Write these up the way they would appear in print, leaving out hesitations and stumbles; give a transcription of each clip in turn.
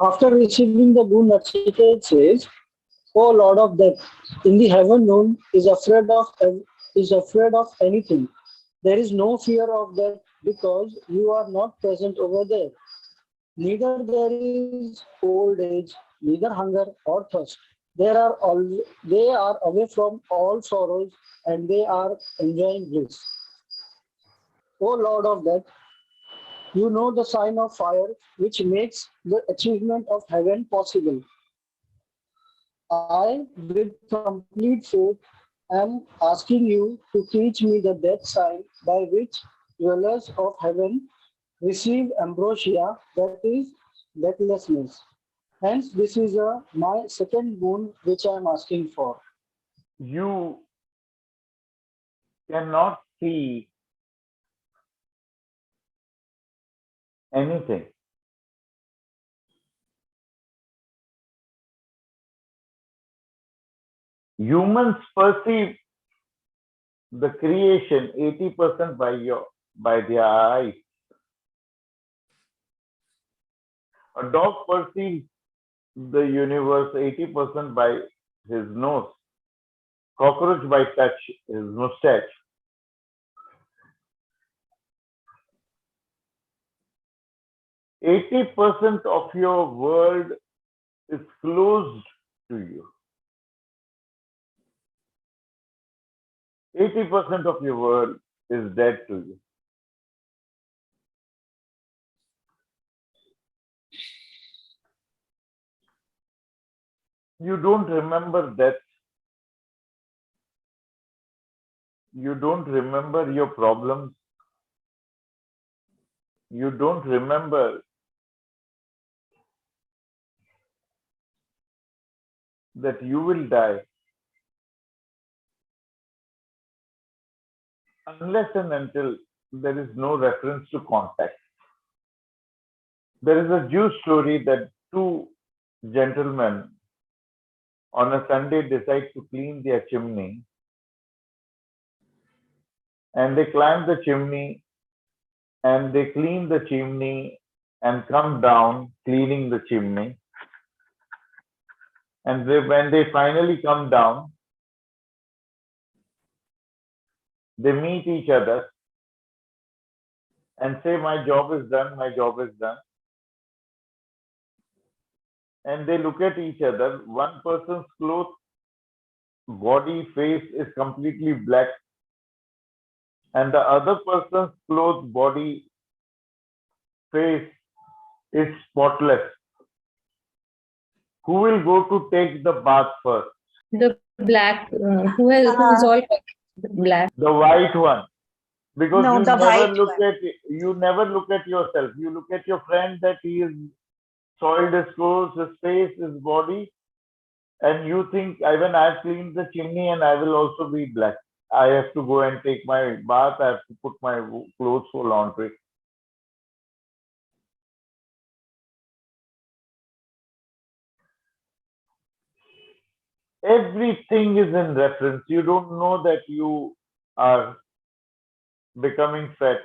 After receiving the boon, Nachiket says, "O Lord of Death, in the heaven none is afraid of anything. There is no fear of death because you are not present over there. Neither there is old age, neither hunger or thirst. They are away from all sorrows and they are enjoying bliss. O Lord of Death, you know the sign of fire which makes the achievement of heaven possible. I, with complete faith, am asking you to teach me the death sign by which dwellers of heaven receive ambrosia, that is, deathlessness. Hence, this is my second boon which I am asking for. You cannot see anything. Humans perceive the creation 80% by their eyes. A dog perceives the universe 80% by his nose. Cockroach by touch, his mustache. 80% of your world is closed to you. 80% of your world is dead to you. You don't remember death. You don't remember your problems. You don't remember that you will die unless and until there is no reference to contact. There is a Jew story that two gentlemen on a Sunday decide to clean their chimney, and they climb the chimney and they clean the chimney and come down cleaning the chimney. And when they finally come down, they meet each other and say, "My job is done, my job is done." And they look at each other. One person's clothes, body, face is completely black, and the other person's clothes, body, face is spotless. Who will go to take the bath first? The black, who is all black. The white one. Because No, you the never white look one. at yourself. You look at your friend that he is soiled his clothes, his face, his body, and you think, "Even I've cleaned the chimney and I will also be black. I have to go and take my bath. I have to put my clothes for laundry." Everything is in reference. You don't know that you are becoming fat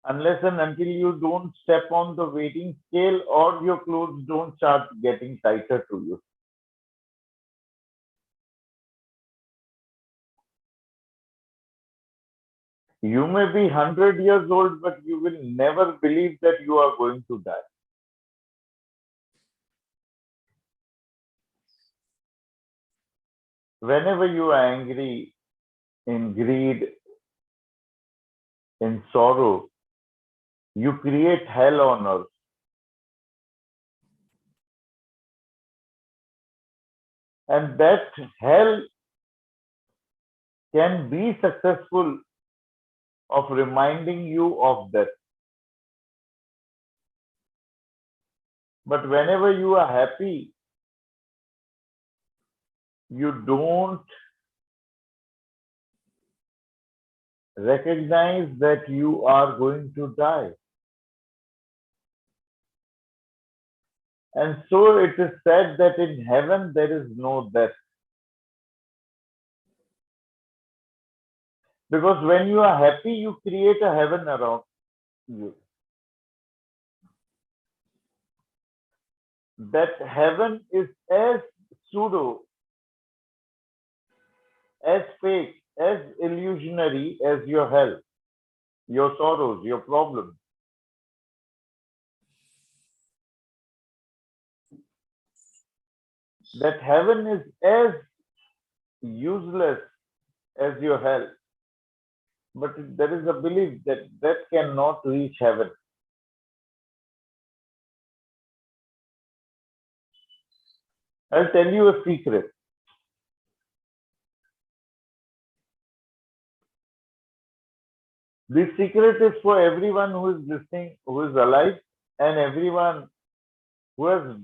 unless and until you don't step on the weighting scale or your clothes don't start getting tighter to you. You may be 100 years old, but you will never believe that you are going to die. Whenever you are angry, in greed, in sorrow, you create hell on earth. And that hell can be successful of reminding you of that. But whenever you are happy, you don't recognize that you are going to die. And so it is said that in heaven there is no death. Because when you are happy, you create a heaven around you. that heaven is as pseudo, as fake, as illusionary as your hell, your sorrows, your problems. That heaven is as useless as your hell. But there is a belief that that cannot reach heaven. I'll tell you a secret. This secret is for everyone who is listening, who is alive, and everyone who has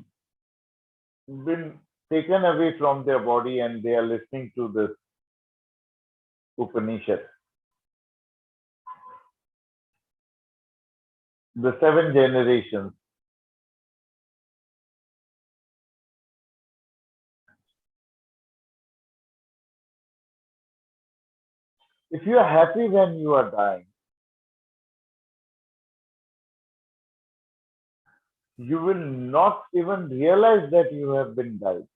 been taken away from their body and they are listening to this Upanishad. The seven generations. If you are happy when you are dying, you will not even realize that you have been died.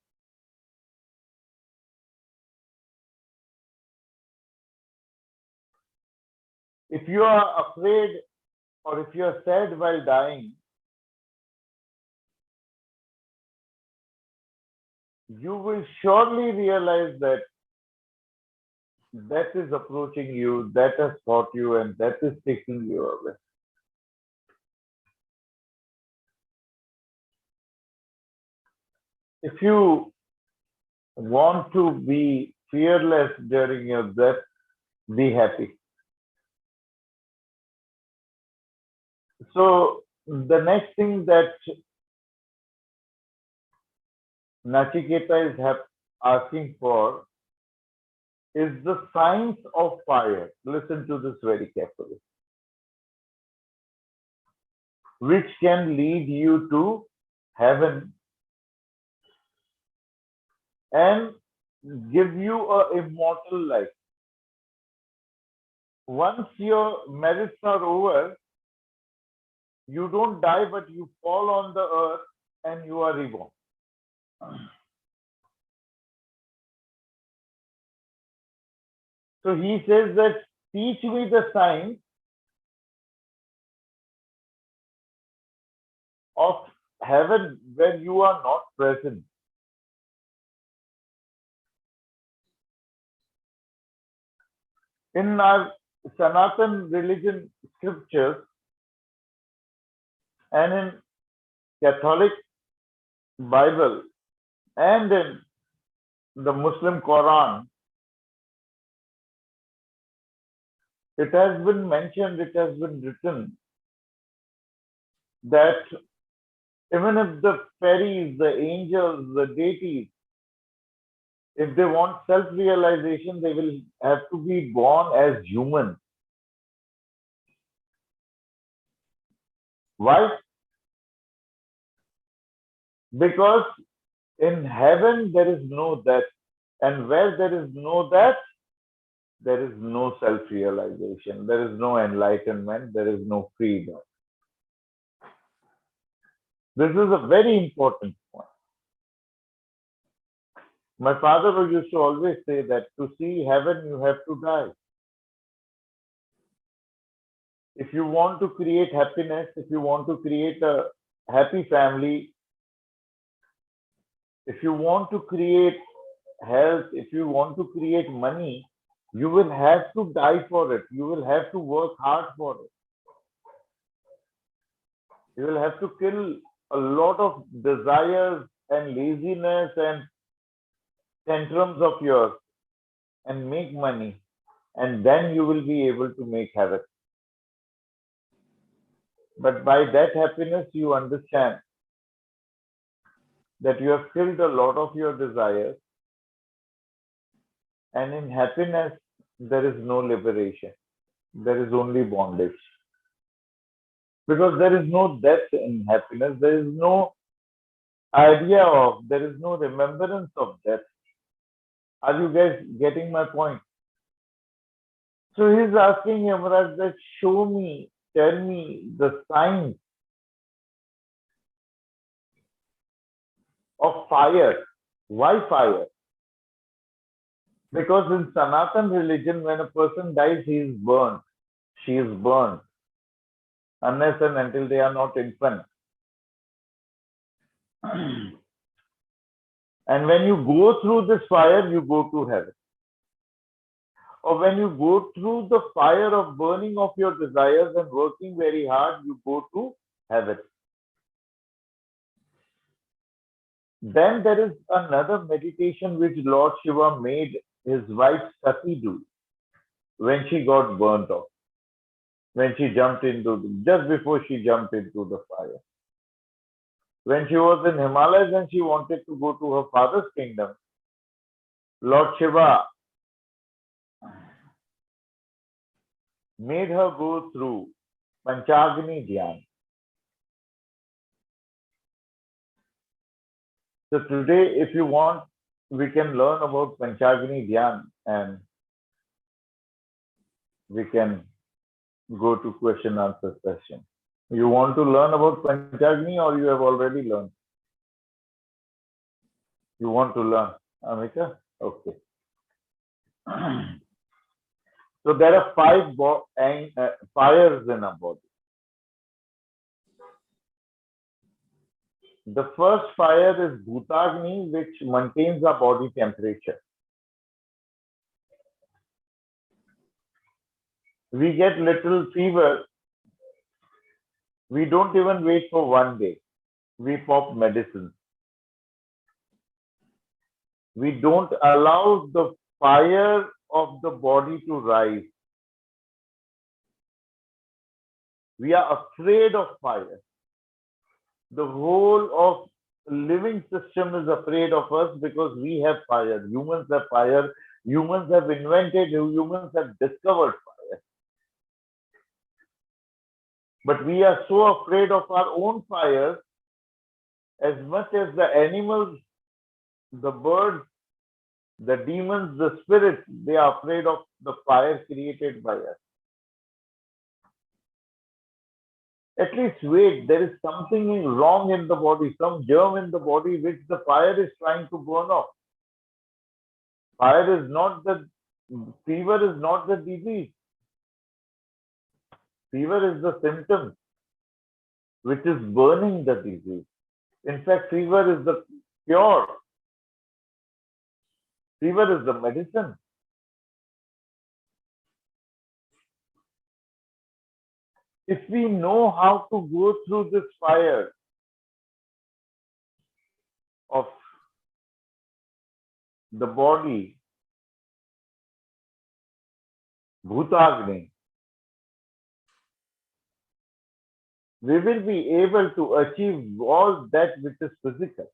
If you are afraid or if you are sad while dying, you will surely realize that that is approaching you, that has caught you, and that is taking you away. If you want to be fearless during your death, be happy. So, the next thing that Nachiketa is asking for is the science of fire. Listen to this very carefully. Which can lead you to heaven and give you a immortal life. Once your merits are over, you don't die, but you fall on the earth and you are reborn. So he says that teach me the science of heaven where you are not present. In our Sanatan religion scriptures and in Catholic Bible and in the Muslim Quran, it has been mentioned, it has been written that even if the fairies, the angels, the deities, if they want self-realization, they will have to be born as human. Why? Because in heaven there is no death. And where there is no death, there is no self-realization. There is no enlightenment. There is no freedom. This is a very important point. My father used to always say that to see heaven, you have to die. If you want to create happiness, if you want to create a happy family, if you want to create health, if you want to create money, you will have to die for it. You will have to work hard for it. You will have to kill a lot of desires and laziness and tantrums of yours and make money. And then you will be able to make heaven. But by that happiness, you understand that you have killed a lot of your desires. And in happiness, there is no liberation. There is only bondage. Because there is no death in happiness. There is no idea of, there is no remembrance of death. Are you guys getting my point? So he's asking Yamaraj that show me, tell me the signs of fire. Why fire? Because in Sanatan religion, when a person dies, he is burnt. She is burnt. Unless and until they are not infant. And when you go through this fire, you go to heaven. Or when you go through the fire of burning of your desires and working very hard, you go to heaven. Then there is another meditation which Lord Shiva made his wife Sati do when she got burnt off, when she jumped just before she jumped into the fire. When she was in Himalayas and she wanted to go to her father's kingdom, Lord Shiva made her go through Panchagni Dhyan. So today, if you want, we can learn about Panchagni Dhyan and we can go to question answer session. You want to learn about Panchagni or you have already learned? You want to learn, Amita? Okay. So there are five fires in our body. The first fire is Bhutagni, which maintains our body temperature. We get little fever. We don't even wait for one day. We pop medicine. We don't allow the fire of the body to rise. We are afraid of fire. The whole of living system is afraid of us because we have fire. Humans have fire. Humans have invented, humans have discovered fire. But we are so afraid of our own fire as much as the animals, the birds, the demons, the spirits, they are afraid of the fire created by us. At least wait, there is something wrong in the body, some germ in the body which the fire is trying to burn off. Fever is not the disease. Fever is the symptom which is burning the disease. In fact, fever is the cure. Fever is the medicine. If we know how to go through this fire of the body, Bhutagni, we will be able to achieve all that which is physical.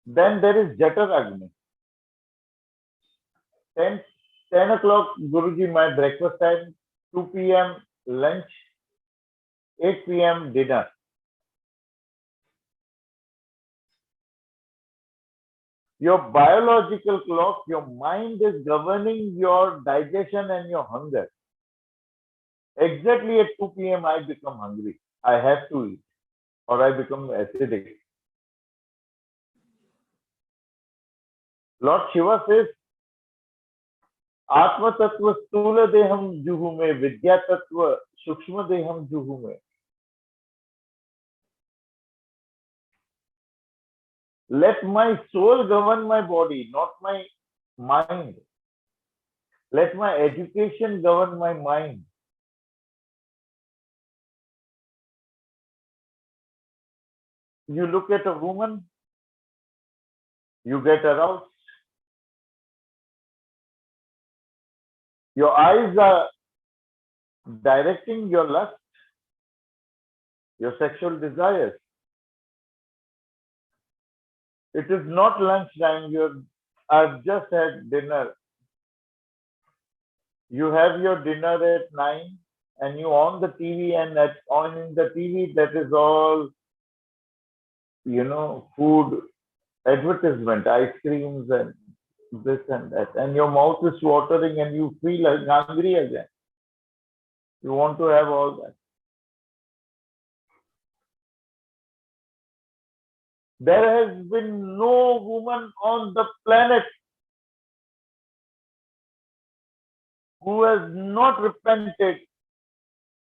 Then there is Jataragni. 10 o'clock, Guruji, my breakfast time, 2 p.m. lunch, 8 p.m. dinner. Your biological clock, your mind is governing your digestion and your hunger. Exactly at 2 p.m. I become hungry. I have to eat or I become acidic. Lord Shiva says, Atma Tattva Stula Deham Juhume, Vidya Tattva Sukshma Deham Juhume. Let my soul govern my body, not my mind. Let my education govern my mind. You look at a woman, you get aroused. Your eyes are directing your lust, your sexual desires. It is not lunchtime. I've just had dinner. You have your dinner at 9 and you on the TV, and on in the TV, that is all, food advertisement, ice creams and this and that. And your mouth is watering and you feel like hungry again. You want to have all that. There has been no woman on the planet who has not repented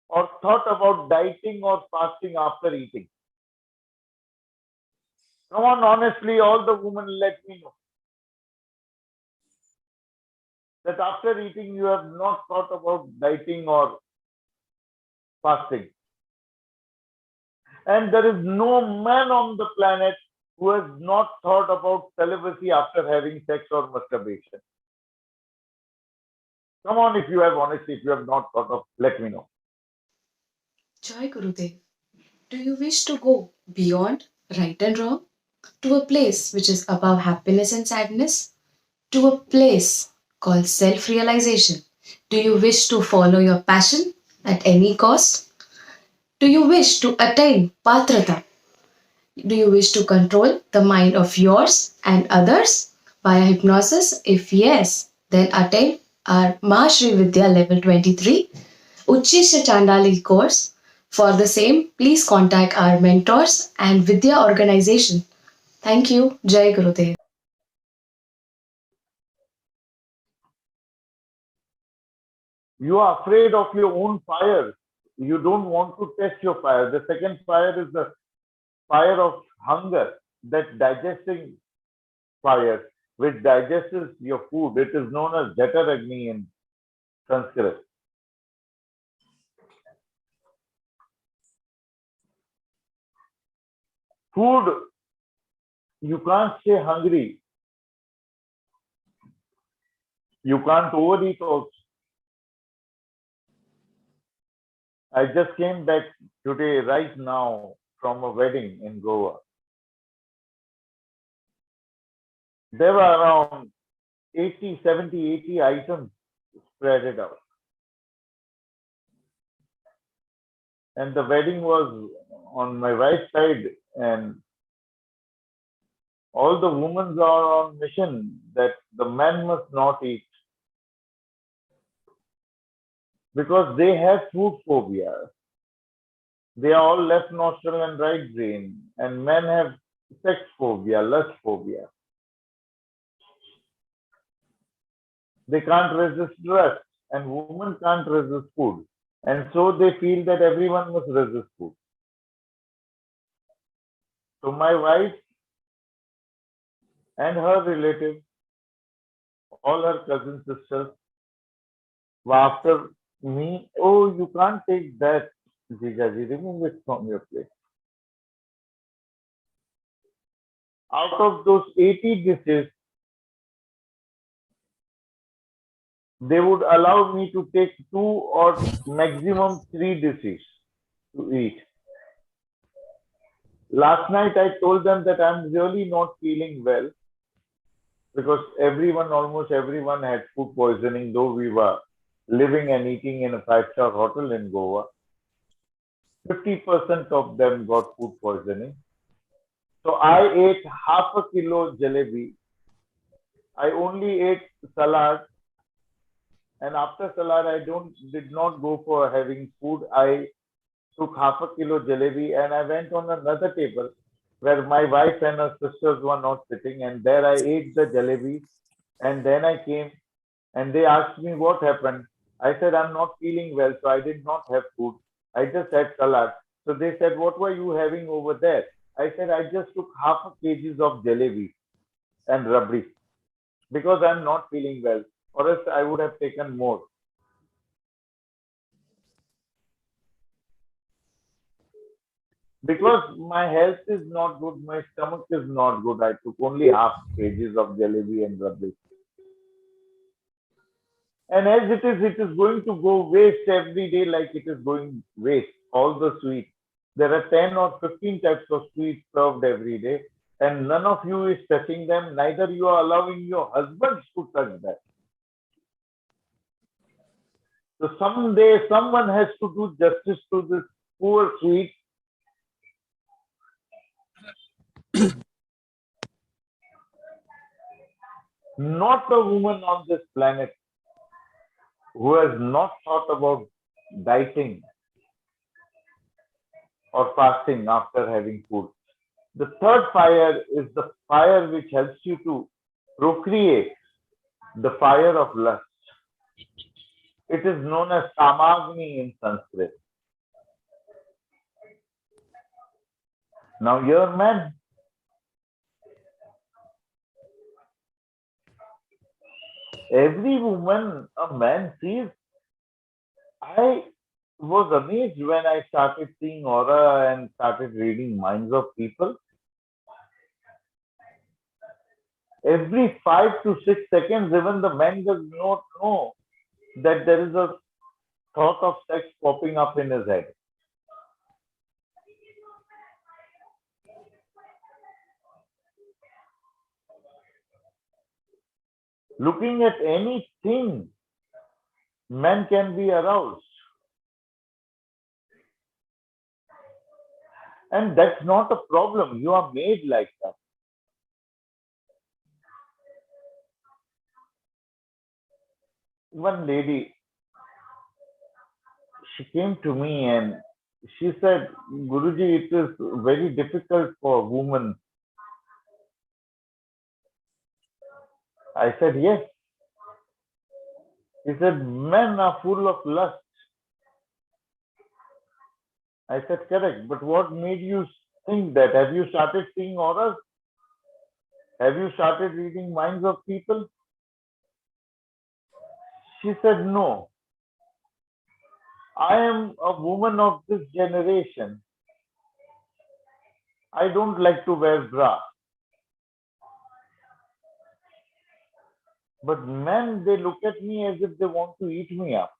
or thought about dieting or fasting after eating. Come on, honestly, all the women, let me know that after eating you have not thought about dieting or fasting. And there is no man on the planet who has not thought about celibacy after having sex or masturbation. Come on, if you have honesty, if you have not thought of, let me know. Joy Gurudev, do you wish to go beyond right and wrong to a place which is above happiness and sadness, to a place called self realization? Do you wish to follow your passion at any cost? Do you wish to attain patrata? Do you wish to control the mind of yours and others via hypnosis? If yes, then attain our Mahashri Vidya level 23 Uchisha Chandali course. For the same, please contact our mentors and Vidya organization. Thank you. Jai Gurudev. You are afraid of your own fire. You don't want to test your fire. The second fire is the fire of hunger, that digesting fire, which digests your food. It is known as Jataragni in Sanskrit. Food, you can't stay hungry. You can't overeat also. I just came back today, right now, from a wedding in Goa. There were around 80, 70, 80 items spread it out. And the wedding was on my right side, and all the women are on mission that the men must not eat because they have food phobia. They are all left nostril and right brain, and men have sex phobia, lust phobia. They can't resist rest, and women can't resist food. And so they feel that everyone must resist food. So my wife and her relatives, all her cousin sisters, were after me. Oh, you can't take that, Jijaji, remove it from your plate. Out of those 80 dishes, they would allow me to take 2 or maximum 3 dishes to eat. Last night I told them that I'm really not feeling well because almost everyone had food poisoning, though we were living and eating in a 5-star hotel in Goa. 50% of them got food poisoning. So I ate half a kilo jalebi. I only ate salad, and after salad I did not go for having food. I took half a kilo jalebi and I went on another table where my wife and her sisters were not sitting, and there I ate the jalebi. And then I came and they asked me what happened. I said I'm not feeling well, so I did not have food. I just had salad. So they said, what were you having over there? I said I just took half a kg of jalebi and rabri because I'm not feeling well, or else I would have taken more. Because my health is not good, my stomach is not good, I took only half kgs of jalebi and rabri. And as it is going to go waste every day, like it is going waste, all the sweets. There are 10 or 15 types of sweets served every day, and none of you is touching them, neither you are allowing your husbands to touch that. So someday someone has to do justice to this poor sweet. Not a woman on this planet who has not thought about dieting or fasting after having food. The third fire is the fire which helps you to procreate, the fire of lust. It is known as Kamagni in Sanskrit. Now you're a man. Every woman a man sees. I was amazed when I started seeing aura and started reading minds of people. Every 5 to 6 seconds, even the man does not know that there is a thought of sex popping up in his head. Looking at anything, man can be aroused. And that's not a problem. You are made like that. One lady, she came to me and she said, Guruji, it is very difficult for women. I said, yes. He said, men are full of lust. I said, correct. But what made you think that? Have you started seeing auras? Have you started reading minds of people? She said, no. I am a woman of this generation. I don't like to wear bra. But men, they look at me as if they want to eat me up.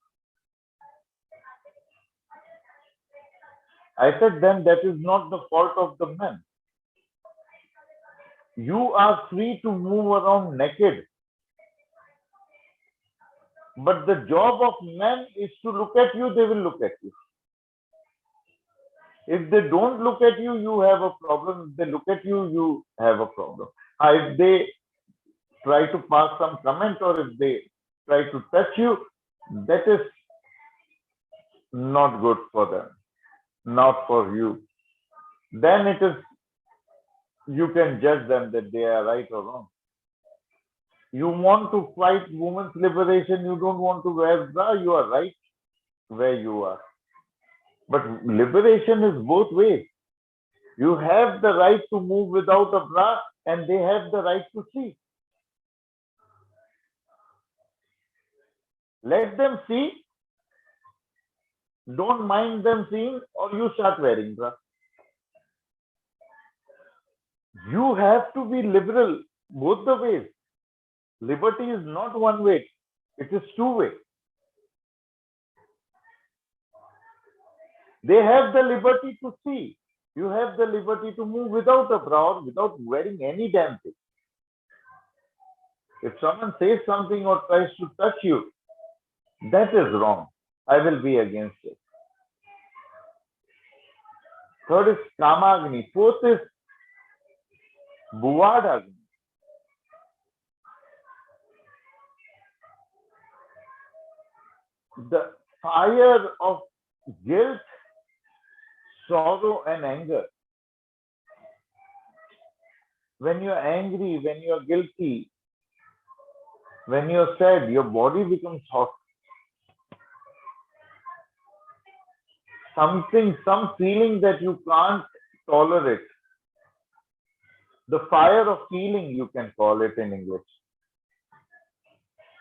I said, then that is not the fault of the men. You are free to move around naked. But the job of men is to look at you, they will look at you. If they don't look at you, you have a problem. If they look at you, you have a problem. If they try to pass some comment or if they try to touch you, that is not good for them, not for you. Then it is, you can judge them that they are right or wrong. You want to fight women's liberation, you don't want to wear bra, you are right where you are. But liberation is both ways. You have the right to move without a bra and they have the right to see. Let them see. Don't mind them seeing or you start wearing bra. You have to be liberal both the ways. Liberty is not one way, it is two way. They have the liberty to see. You have the liberty to move without a bra or without wearing any damn thing. If someone says something or tries to touch you, that is wrong. I will be against it. Third is Kamagni. Fourth is Bhuvadagni. The fire of guilt, sorrow, and anger. When you're angry, when you're guilty, when you're sad, your body becomes hot. Some feeling that you can't tolerate. The fire of feeling, you can call it in English.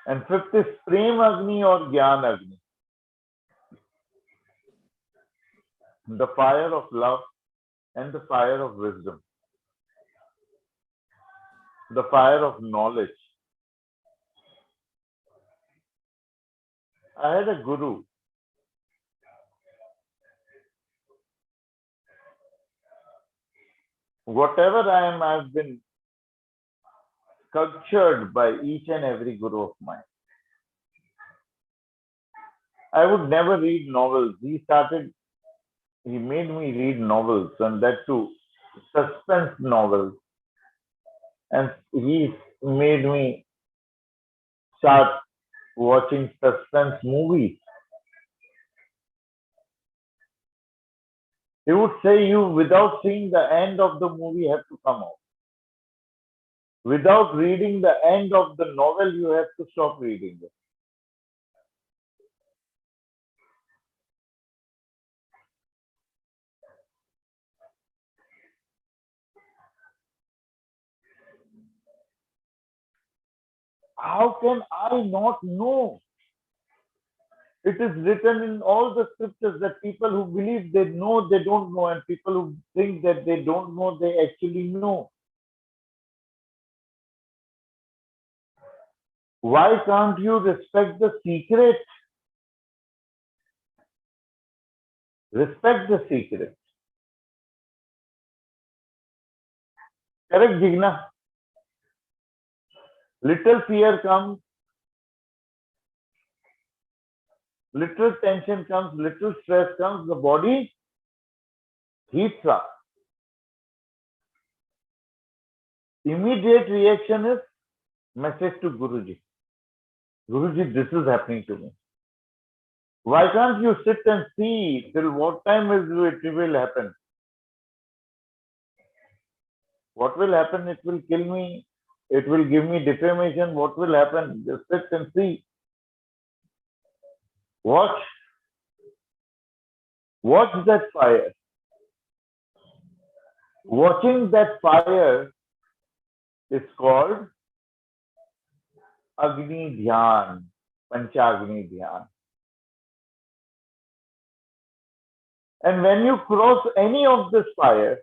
And fifth is Prem Agni or Gyan Agni. The fire of love and the fire of wisdom. The fire of knowledge. I had a guru. Whatever I am, I've been cultured by each and every guru of mine. I would never read novels. He made me read novels, and that too, suspense novels. And he made me start watching suspense movies. He would say you, without seeing the end of the movie, have to come out. Without reading the end of the novel, you have to stop reading it. How can I not know? It is written in all the scriptures that people who believe they know, they don't know, and people who think that they don't know, they actually know. Why can't you respect the secret? Respect the secret. Correct, Jigna? Little fear comes, little tension comes, little stress comes, the body heats up. Immediate reaction is message to Guruji. Guruji, this is happening to me. Why can't you sit and see till what time it will happen? What will happen? It will kill me. It will give me defamation. What will happen? Just sit and see. Watch. Watch that fire. Watching that fire is called Agni Dhyan, Panchagni Dhyan. And when you cross any of this fire,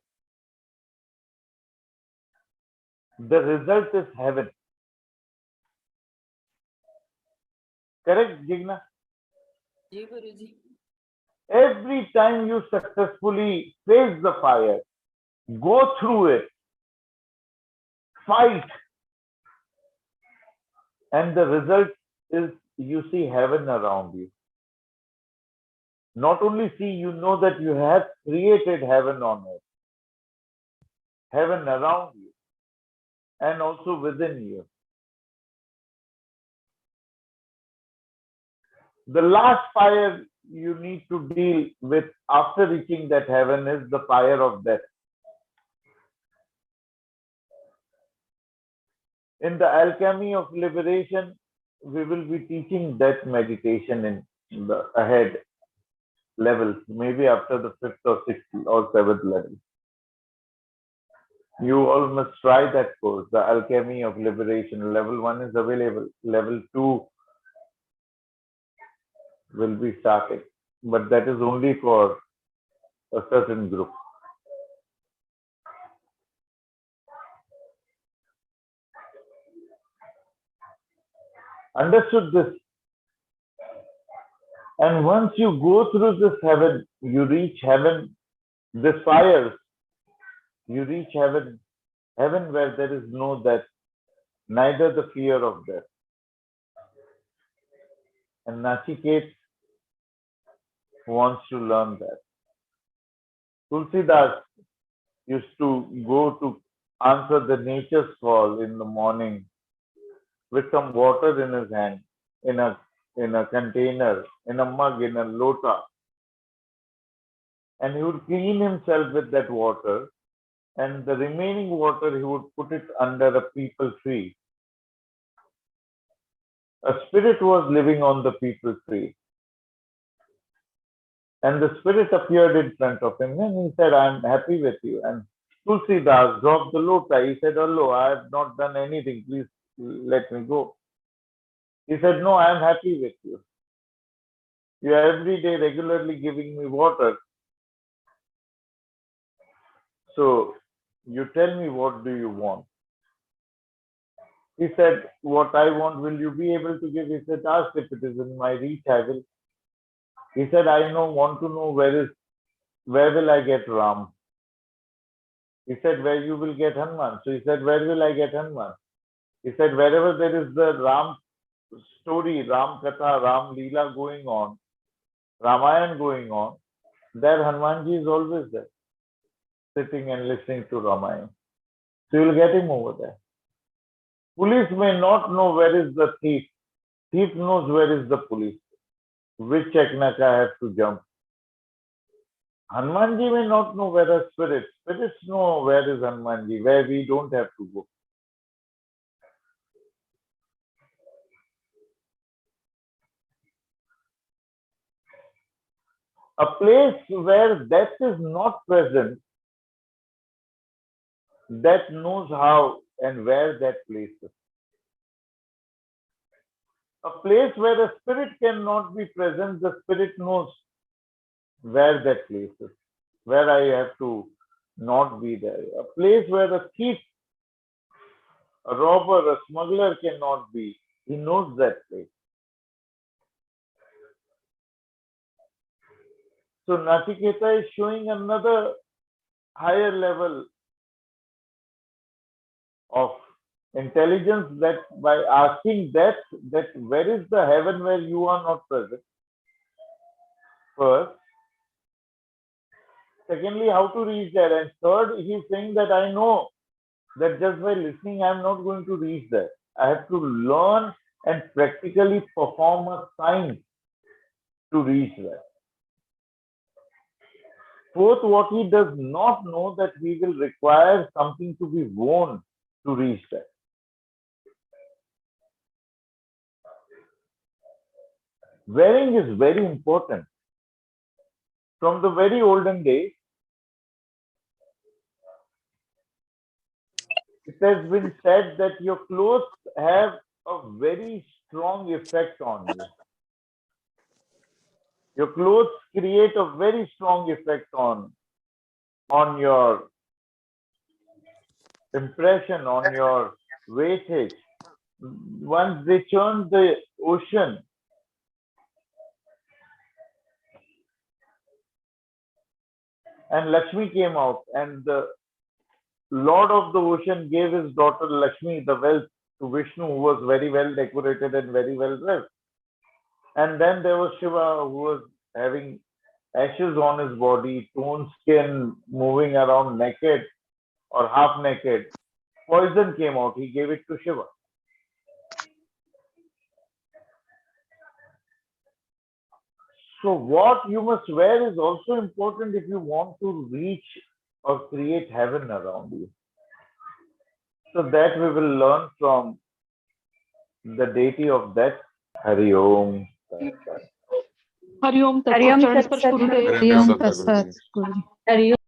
the result is heaven. Correct, Jigna? Ji Guruji. Every time you successfully face the fire, go through it, fight, and the result is you see heaven around you. Not only see, you know that you have created heaven on earth, heaven around you, and also within you. The last fire you need to deal with after reaching that heaven is the fire of death. In the alchemy of liberation, we will be teaching death meditation in the ahead levels, maybe after the 5th or 6th or 7th level. You all must try that course, the alchemy of liberation. Level 1 is available. Level 2 will be starting, but that is only for a certain group. Understood this? And once you go through this heaven, you reach heaven, this fire, you reach heaven, heaven where there is no death, neither the fear of death. And Nachiket wants to learn that. Tulsidas used to go to answer the nature's call in the morning with some water in his hand, in a container, in a mug, in a lota. And he would clean himself with that water, and the remaining water he would put it under a peepal tree. A spirit was living on the peepal tree. And the spirit appeared in front of him and he said, I am happy with you. And Tulsidas dropped the lota. He said, Hello, I have not done anything. Please let me go. He said, No, I am happy with you. You are every day regularly giving me water. So you tell me, what do you want? He said, What I want, will you be able to give? He said, Ask if it is in my reach, I will. He said, I want to know where will I get Ram? He said, where you will get Hanuman. So he said, where will I get Hanuman? He said, wherever there is the Ram story, Ram Katha, Ram Leela going on, Ramayan going on, there Hanumanji is always there, sitting and listening to Ramayan. So you will get him over there. Police may not know where is the thief. Thief knows where is the police. Which Eknaka I have to jump. Hanumanji may not know where are spirits. Spirits know where is Hanumanji, where we don't have to go. A place where death is not present, that knows how and where that place is. A place where the spirit cannot be present, the spirit knows where that place is, where I have to not be there. A place where a thief, a robber, a smuggler cannot be, he knows that place. So Nachiketa is showing another higher level of intelligence, that by asking that where is the heaven where you are not present, first. Secondly, how to reach there. And third, he's saying that I know that just by listening, I'm not going to reach there. I have to learn and practically perform a science to reach there. Fourth, what he does not know, that we will require something to be worn to reach there. Wearing is very important. From the very olden days, it has been said that your clothes have a very strong effect on you. Your clothes create a very strong effect on your impression, on your weightage. Once they churned the ocean, and Lakshmi came out, and the Lord of the ocean gave his daughter Lakshmi the wealth to Vishnu, who was very well decorated and very well dressed. And then there was Shiva, who was having ashes on his body, torn skin, moving around naked or half naked. Poison came out, he gave it to Shiva. So what you must wear is also important if you want to reach or create heaven around you. So that we will learn from the deity of that. Hari Om. Hariom Hariom चरण स्पर्श तत्सत गुरुदेव हरिओम तत्सत गुरुजी हरिओम